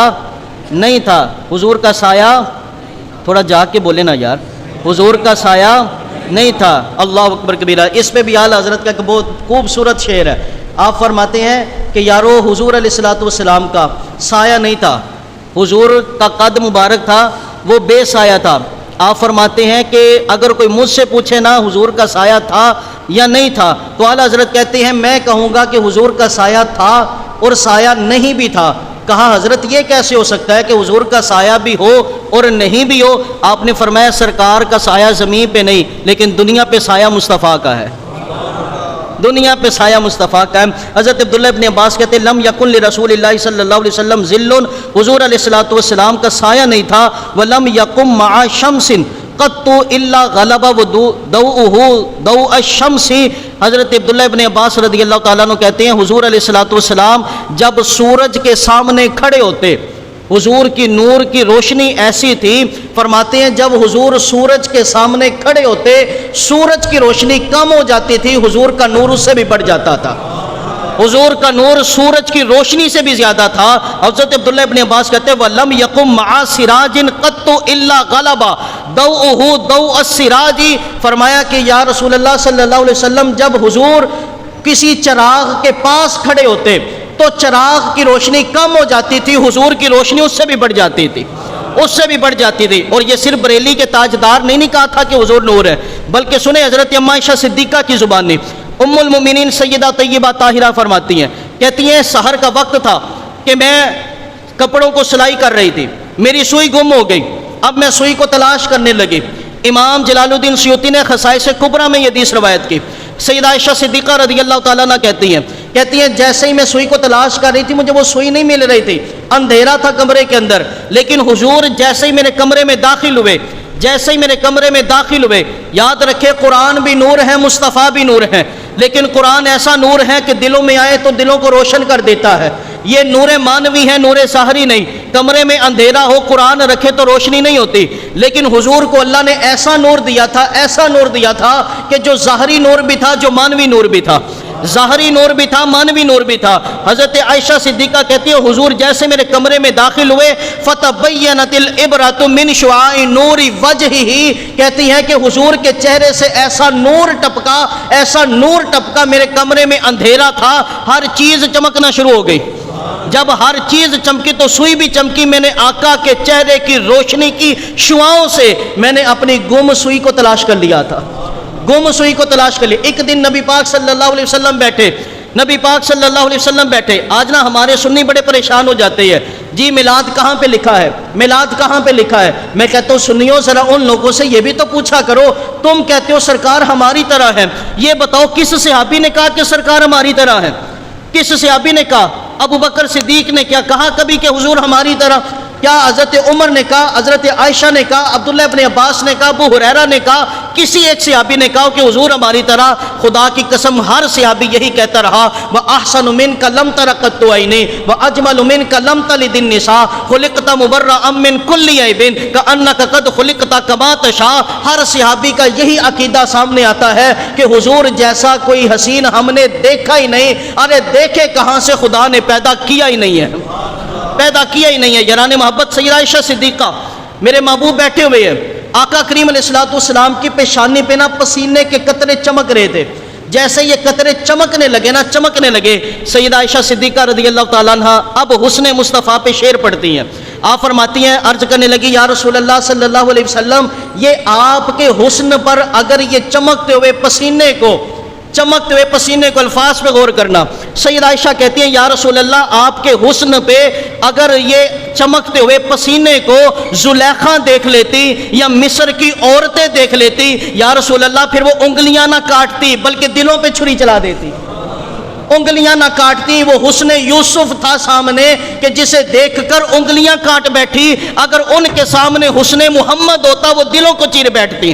نہیں تھا، حضور کا سایہ، تھوڑا جا کے بولے نا یار، حضور کا سایہ نہیں تھا۔ اللہ اکبر کبیرہ، اس پہ بھی اعلیٰ حضرت کا ایک بہت خوبصورت شعر ہے، آپ فرماتے ہیں کہ یارو حضور علیہ الصلوۃ والسلام کا سایہ نہیں تھا، حضور کا قد مبارک تھا وہ بے سایہ تھا۔ آپ فرماتے ہیں کہ اگر کوئی مجھ سے پوچھے نا حضور کا سایہ تھا یا نہیں تھا، تو اعلیٰ حضرت کہتے ہیں میں کہوں گا کہ حضور کا سایہ تھا، اور سایہ نہیں بھی تھا۔ کہا حضرت یہ کیسے ہو سکتا ہے کہ حضور کا سایہ بھی ہو اور نہیں بھی ہو؟ آپ نے فرمایا سرکار کا سایہ زمین پہ نہیں لیکن دنیا پہ سایہ مصطفیٰ کا ہے، دنیا پہ سایہ مصطفیٰ کا ہے۔ حضرت عبداللہ ابن عباس کہتے ہیں لم یکن لرسول اللہ صلی اللہ علیہ وسلم ذل، حضور علیہ الصلوۃ والسلام کا سایہ نہیں تھا، ولم یقم مع شمس قط الا غلب ضوءه ضوء الشمس۔ حضرت عبداللہ ابن عباس رضی اللہ تعالیٰ عنہ کہتے ہیں حضور علیہ الصلوۃ والسلام جب سورج کے سامنے کھڑے ہوتے، حضور کی نور کی روشنی ایسی تھی، فرماتے ہیں جب حضور سورج کے سامنے کھڑے ہوتے سورج کی روشنی کم ہو جاتی تھی، حضور کا نور اس سے بھی بڑھ جاتا تھا، حضور کا نور سورج کی روشنی سے بھی زیادہ تھا۔ حضرت عبداللہ ابن عباس کہتے ہیں وَلَمْ يَقُمْ مَعَ سِرَاجٍ قَطُّ إِلَّا غَلَبَ ضَوْءُهُ ضَوْءَ السِّرَاجِ۔ فرمایا کہ یا رسول اللہ صلی اللہ علیہ وسلم جب حضور کسی چراغ کے پاس کھڑے ہوتے تو چراغ کی روشنی کم ہو جاتی تھی، حضور کی روشنی اس سے بھی بڑھ جاتی تھی، اس سے بھی بڑھ جاتی تھی۔ اور یہ صرف بریلی کے تاجدار نے نہیں کہا تھا کہ حضور نور ہے، بلکہ سنیں حضرت اماں عائشہ صدیقہ کی زبانی ام المومنین سیدہ طیبہ طاہرہ فرماتی ہیں، کہتی ہیں سحر کا وقت تھا کہ میں کپڑوں کو سلائی کر رہی تھی، میری سوئی گم ہو گئی، اب میں سوئی کو تلاش کرنے لگی۔ امام جلال الدین سیوطی نے خصائص کبریٰ میں یہ حدیث روایت کی۔ سیدہ عائشہ صدیقہ رضی اللہ تعالیٰ عنہ کہتی ہیں جیسے ہی میں سوئی کو تلاش کر رہی تھی مجھے وہ سوئی نہیں مل رہی تھی، اندھیرا تھا کمرے کے اندر، لیکن حضور جیسے ہی میرے کمرے میں داخل ہوئے، جیسے ہی میرے کمرے میں داخل ہوئے، یاد رکھے قرآن بھی نور ہے، مصطفیٰ بھی نور ہے، لیکن قرآن ایسا نور ہے کہ دلوں میں آئے تو دلوں کو روشن کر دیتا ہے، یہ نور مانوی ہے، نور ظاہری نہیں۔ کمرے میں اندھیرا ہو قرآن رکھے تو روشنی نہیں ہوتی، لیکن حضور کو اللہ نے ایسا نور دیا تھا، ایسا نور دیا تھا کہ جو ظاہری نور بھی تھا، جو مانوی نور بھی تھا، ظاہری نور بھی تھا، مانوی نور بھی تھا۔ حضرت عائشہ صدیقہ کہتی ہے حضور جیسے میرے کمرے میں داخل ہوئے فَتَبَيَّنَتِ الْعِبْرَةُ مِنْ شُعَاعِ نُورِ وَجْهِهِ، کہتی ہیں کہ حضور کے چہرے سے ایسا نور ٹپکا، ایسا نور ٹپکا، میرے کمرے میں اندھیرا تھا، ہر چیز چمکنا شروع ہو گئی۔ جب ہر چیز چمکی تو سوئی بھی چمکی، میں نے آقا کے چہرے کی روشنی کی شعاؤں سے میں نے اپنی گم سوئی کو تلاش کر لیا تھا، گم سوئی کو تلاش کر لیا۔ ایک دن نبی پاک صلی اللہ علیہ وسلم بیٹھے، نبی پاک صلی اللہ علیہ وسلم بیٹھے۔ آج نا ہمارے سنی بڑے پریشان ہو جاتے ہیں، جی میلاد کہاں پہ لکھا ہے، میلاد کہاں پہ لکھا ہے؟ میں کہتا ہوں سنیو ذرا ان لوگوں سے یہ بھی تو پوچھا کرو، تم کہتے ہو سرکار ہماری طرح ہے، یہ بتاؤ کس صحابی نے کہا کہ سرکار ہماری طرح ہے؟ کس صحابی نے کہا؟ ابو بکر صدیق نے کیا کہا کبھی کہ حضور ہماری طرح؟ کیا حضرت عمر نے کہا، حضرت عائشہ نے کہا، عبداللہ ابن عباس نے کہا، ابو ہریرہ نے کہا، کسی ایک صحابی نے کہا کہ حضور ہماری طرح؟ خدا کی قسم ہر صحابی یہی کہتا رہا، وَأَحْسَنُ مِنْكَ لَمْ تَرَ قَطُّ عَيْنِي وَأَجْمَلُ مِنْكَ لَمْ تَلِدِ النِّسَاءُ خُلِقْتَ مُبَرَّأً مِنْ كُلِّ عَيْبٍ كَأَنَّكَ قَدْ خُلِقْتَ كَمَا تَشَاءُ۔ ہر صحابی کا یہی عقیدہ سامنے آتا ہے کہ حضور جیسا کوئی حسین ہم نے دیکھا ہی نہیں، ارے دیکھے کہاں سے، خدا نے پیدا کیا ہی نہیں ہے، پیدا کیا ہی نہیں ہے۔ یاران محبت سیدہ عائشہ صدیقہ میرے محبوب بیٹھے ہوئے ہیں، آقا کریم علیہ الصلوۃ والسلام کی پیشانی پہ نا پسینے کے قطرے چمک رہے تھے، جیسے یہ قطرے چمکنے لگے نا، چمکنے لگے، سیدہ عائشہ صدیقہ رضی اللہ تعالیٰ عنہ اب حسن مصطفیٰ پہ شعر پڑھتی ہیں۔ آپ فرماتی ہیں، عرض کرنے لگی یا رسول اللہ صلی اللہ علیہ وسلم یہ آپ کے حسن پر اگر یہ چمکتے ہوئے پسینے کو، چمکتے ہوئے پسینے کو، الفاظ پہ غور کرنا، سیدہ عائشہ کہتی ہیں یا رسول اللہ آپ کے حسن پہ اگر یہ چمکتے ہوئے پسینے کو زلیخا دیکھ لیتی یا مصر کی عورتیں دیکھ لیتی یا رسول اللہ پھر وہ انگلیاں نہ کاٹتی بلکہ دلوں پہ چھری چلا دیتی، انگلیاں نہ کاٹتی۔ وہ حسن یوسف تھا سامنے کہ جسے دیکھ کر انگلیاں کاٹ بیٹھی، اگر ان کے سامنے حسن محمد ہوتا وہ دلوں کو چیر بیٹھتی۔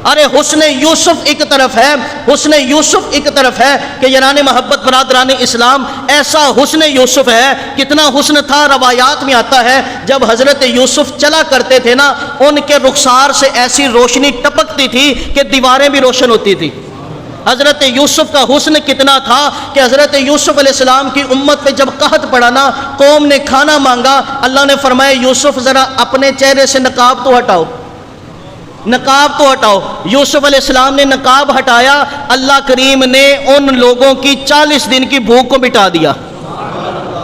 ارے حسن یوسف ایک طرف ہے، حسن یوسف ایک طرف ہے کہ یاران محبت برادران اسلام ایسا حسن یوسف ہے، کتنا حسن تھا۔ روایات میں آتا ہے جب حضرت یوسف چلا کرتے تھے نا، ان کے رخسار سے ایسی روشنی ٹپکتی تھی کہ دیواریں بھی روشن ہوتی تھی۔ حضرت یوسف کا حسن کتنا تھا کہ حضرت یوسف علیہ السلام کی امت پہ جب قحط پڑا نا، قوم نے کھانا مانگا، اللہ نے فرمایا یوسف ذرا اپنے چہرے سے نقاب تو ہٹاؤ، نقاب تو ہٹاؤ۔ یوسف علیہ السلام نے نقاب ہٹایا، اللہ کریم نے ان لوگوں کی 40 دن کی بھوک کو مٹا دیا۔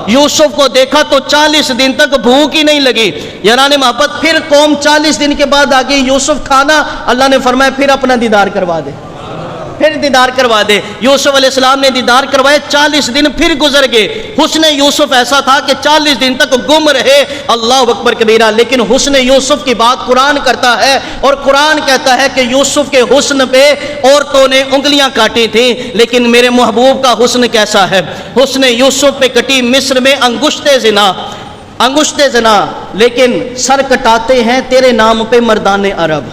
یوسف کو دیکھا تو 40 دن تک بھوک ہی نہیں لگی۔ یاران محبت پھر قوم 40 دن کے بعد آ گئی، یوسف کھانا، اللہ نے فرمایا پھر اپنا دیدار کروا دے، پھر دیدار کروا دے۔ یوسف علیہ السلام نے دیدار کروائے، 40 دن پھر گزر گئے۔ حسن یوسف ایسا تھا کہ 40 دن تک گم رہے، اللہ اکبر کبیرہ۔ لیکن حسن یوسف کی بات قرآن کرتا ہے، اور قرآن کہتا ہے کہ یوسف کے حسن پہ عورتوں نے انگلیاں کاٹی تھیں، لیکن میرے محبوب کا حسن کیسا ہے؟ حسن یوسف پہ کٹی مصر میں انگشت زنا، لیکن سر کٹاتے ہیں تیرے نام پہ مردان عرب،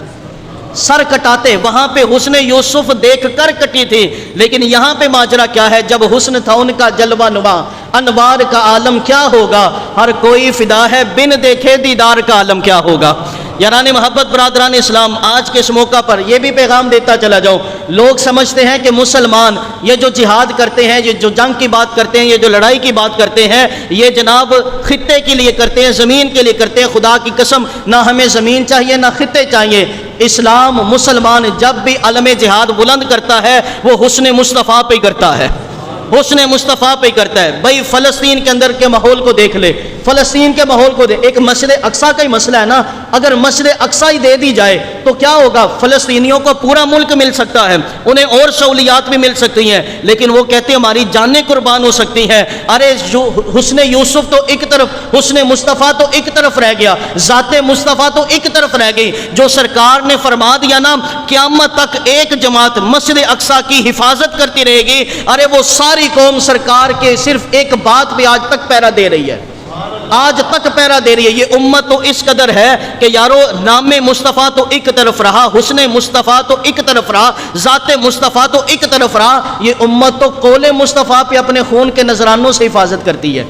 سر کٹاتے۔ وہاں پہ حسن یوسف دیکھ کر کٹی تھی، لیکن یہاں پہ ماجرا کیا ہے؟ جب حسن تھا ان کا جلوہ نما، انوار کا عالم کیا ہوگا؟ ہر کوئی فدا ہے بن دیکھے دیدار کا عالم کیا ہوگا؟ یاران محبت برادران اسلام، آج کے اس موقع پر یہ بھی پیغام دیتا چلا جاؤں۔ لوگ سمجھتے ہیں کہ مسلمان یہ جو جہاد کرتے ہیں، یہ جو جنگ کی بات کرتے ہیں، یہ جو لڑائی کی بات کرتے ہیں، یہ جناب خطے کے لیے کرتے ہیں، زمین کے لیے کرتے ہیں۔ خدا کی قسم، نہ ہمیں زمین چاہیے نہ خطے چاہیے۔ اسلام مسلمان جب بھی علم جہاد بلند کرتا ہے، وہ حسن مصطفیٰ پہ کرتا ہے، حسن مصطفیٰ پہ کرتا ہے۔ بھائی فلسطین کے اندر کے ماحول کو دیکھ لے، فلسطین کے ماحول کو ایک مسجد اقصیٰ کا ہی مسئلہ ہے نا، اگر مسجد اقصیٰ ہی دے دی جائے تو کیا ہوگا؟ فلسطینیوں کو پورا ملک مل سکتا ہے، انہیں اور سہولیات بھی مل سکتی ہیں، لیکن وہ کہتے ہیں ہماری جانیں قربان ہو سکتی ہیں۔ ارے حسن یوسف تو ایک طرف، حسن مصطفیٰ تو ایک طرف رہ گیا، ذات مصطفیٰ تو ایک طرف رہ گئی۔ جو سرکار نے فرما دیا نا قیامت تک ایک جماعت مسجد اقصیٰ کی حفاظت کرتی رہے گی، ارے وہ ساری قوم سرکار کے صرف ایک بات پہ آج تک پہرا دے رہی ہے، آج تک پہرا دے رہی ہے۔ یہ امت تو اس قدر ہے کہ یارو نام مصطفیٰ تو ایک طرف رہا، حسن مصطفیٰ تو ایک طرف رہا، ذات مصطفیٰ تو ایک طرف رہا، یہ امت تو قول مصطفیٰ پہ اپنے خون کے نذرانوں سے حفاظت کرتی ہے،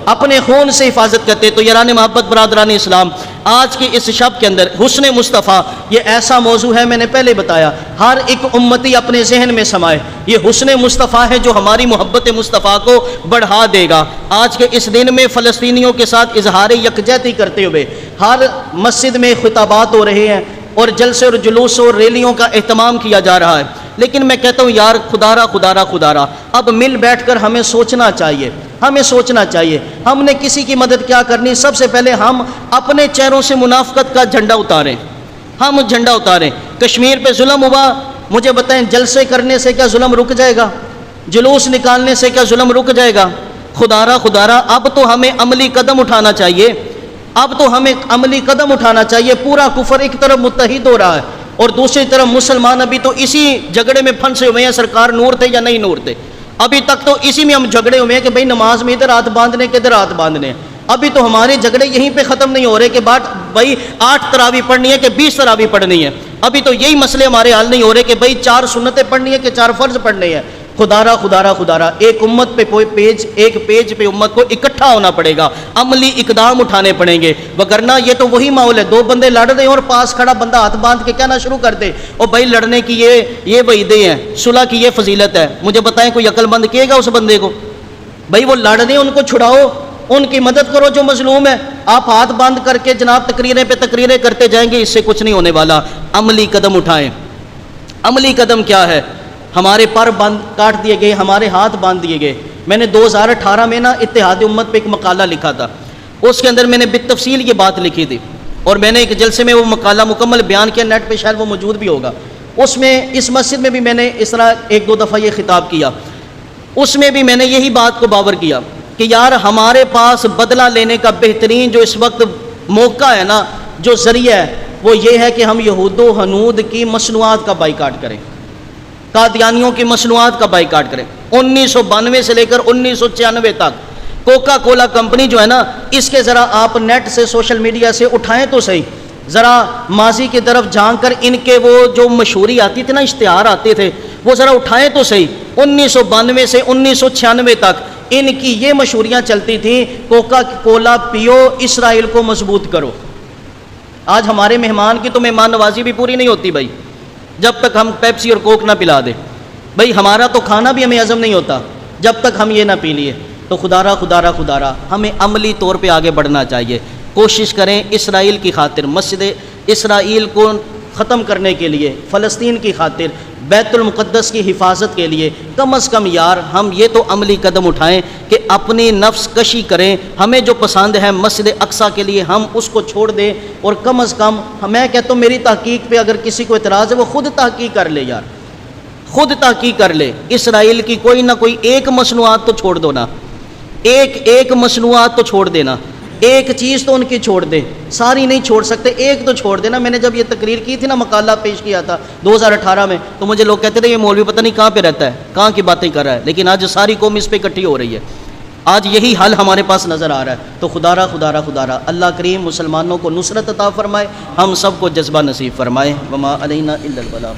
اپنے خون سے حفاظت کرتے۔ تو یاران محبت برادران اسلام، آج کے اس شب کے اندر حسن مصطفیٰ یہ ایسا موضوع ہے، میں نے پہلے بتایا، ہر ایک امتی اپنے ذہن میں سمائے۔ یہ حسن مصطفیٰ ہے جو ہماری محبت مصطفیٰ کو بڑھا دے گا۔ آج کے اس دن میں فلسطینیوں کے ساتھ اظہار یکجہتی کرتے ہوئے ہر مسجد میں خطابات ہو رہے ہیں، اور جلسے اور جلوس اور ریلیوں کا اہتمام کیا جا رہا ہے، لیکن میں کہتا ہوں یار خدارا اب مل بیٹھ کر ہمیں سوچنا چاہیے، ہمیں سوچنا چاہیے۔ ہم نے کسی کی مدد کیا کرنی؟ سب سے پہلے ہم اپنے چہروں سے منافقت کا جھنڈا اتاریں، ہم جھنڈا اتاریں۔ کشمیر پہ ظلم ہوا، مجھے بتائیں جلسے کرنے سے کیا ظلم رک جائے گا؟ جلوس نکالنے سے کیا ظلم رک جائے گا؟ خدارا اب تو ہمیں عملی قدم اٹھانا چاہیے، اب تو ہمیں عملی قدم اٹھانا چاہیے۔ پورا کفر ایک طرف متحد ہو رہا ہے، اور دوسری طرف مسلمان ابھی تو اسی جھگڑے میں پھنسے ہوئے ہیں، سرکار نور تھے یا نہیں نور تھے، ابھی تک تو اسی میں ہم جھگڑے ہوئے ہیں کہ بھئی نماز میں ادھر ہاتھ باندھنے کے ادھر ہاتھ باندھنے۔ ابھی تو ہمارے جھگڑے یہیں پہ ختم نہیں ہو رہے کہ بھئی 8 تراویح پڑھنی ہے کہ 20 تراویح پڑھنی ہے، ابھی تو یہی مسئلے ہمارے حل نہیں ہو رہے کہ بھئی 4 سنتیں پڑھنی ہے کہ 4 فرض پڑھنے ہیں۔ خدارا ایک امت پہ کوئی ایک پیج پہ امت کو اکٹھا ہونا پڑے گا، عملی اقدام اٹھانے پڑیں گے، وگرنہ یہ تو وہی ماحول ہے، 2 بندے لڑ رہے ہیں اور پاس کھڑا بندہ ہاتھ باندھ کے کہنا شروع کر دے اور بھائی لڑنے کی یہ وعیدیں ہیں، صلح کی یہ فضیلت ہے۔ مجھے بتائیں کوئی عقل مند کہے گا اس بندے کو؟ بھائی وہ لڑ رہے ہیں، ان کو چھڑاؤ، ان کی مدد کرو جو مظلوم ہے۔ آپ ہاتھ باندھ کر کے جناب تقریریں پہ تقریریں کرتے جائیں گے، اس سے کچھ نہیں ہونے والا۔ عملی قدم اٹھائیں۔ عملی قدم کیا ہے؟ ہمارے پر کاٹ دیے گئے، ہمارے ہاتھ باندھ دیے گئے۔ میں نے 2018 میں نا اتحاد امت پہ ایک مقالہ لکھا تھا، اس کے اندر میں نے بالتفصیل یہ بات لکھی تھی، اور میں نے ایک جلسے میں وہ مقالہ مکمل بیان کیا، نیٹ پہ شاید وہ موجود بھی ہوگا۔ اس میں اس مسجد میں بھی میں نے اس طرح 1-2 دفعہ یہ خطاب کیا، اس میں بھی میں نے یہی بات کو باور کیا کہ یار ہمارے پاس بدلہ لینے کا بہترین جو اس وقت موقع ہے نا، جو ذریعہ ہے، وہ یہ ہے کہ ہم یہود و ہنود کی مصنوعات کا بائیکاٹ کریں، قادیانیوں کی مصنوعات کا بائیکاٹ کریں۔ 1992 سے لے کر 1996 تک کوکا کولا کمپنی جو ہے نا، اس کے ذرا آپ نیٹ سے سوشل میڈیا سے اٹھائیں تو صحیح، ذرا ماضی کی طرف جھانک کر ان کے وہ جو مشہوری آتی تھی نا، اشتہار آتے تھے، وہ ذرا اٹھائیں تو صحیح۔ 1992 سے 1996 تک ان کی یہ مشہوریاں چلتی تھیں، کوکا کولا پیو، اسرائیل کو مضبوط کرو۔ آج ہمارے مہمان کی تو مہمان نوازی بھی پوری نہیں ہوتی بھائی، جب تک ہم پیپسی اور کوک نہ پلا دیں۔ بھائی ہمارا تو کھانا بھی ہمیں ہضم نہیں ہوتا جب تک ہم یہ نہ پی لیے۔ تو خدارا ہمیں عملی طور پہ آگے بڑھنا چاہیے۔ کوشش کریں اسرائیل کی خاطر، مسجد اسرائیل کو ختم کرنے کے لیے، فلسطین کی خاطر، بیت المقدس کی حفاظت کے لیے کم از کم یار ہم یہ تو عملی قدم اٹھائیں کہ اپنی نفس کشی کریں۔ ہمیں جو پسند ہے مسجد اقصیٰ کے لیے ہم اس کو چھوڑ دیں، اور کم از کم میں کہتا ہوں میری تحقیق پہ اگر کسی کو اعتراض ہے وہ خود تحقیق کر لے یار، خود تحقیق کر لے، اسرائیل کی کوئی نہ کوئی ایک مصنوعات تو چھوڑ دو نا، ایک مصنوعات تو چھوڑ دینا، ایک چیز تو ان کی چھوڑ دے، ساری نہیں چھوڑ سکتے، ایک تو چھوڑ دینا۔ میں نے جب یہ تقریر کی تھی نا، مقالہ پیش کیا تھا 2018 میں، تو مجھے لوگ کہتے تھے یہ مولوی پتہ نہیں کہاں پہ رہتا ہے، کہاں کی باتیں کر رہا ہے، لیکن آج ساری قوم اس پہ اکٹھی ہو رہی ہے، آج یہی حل ہمارے پاس نظر آ رہا ہے۔ تو خدا را اللہ کریم مسلمانوں کو نصرت عطا فرمائے، ہم سب کو جذبہ نصیب فرمائے۔ وما علینا الا البلاغ۔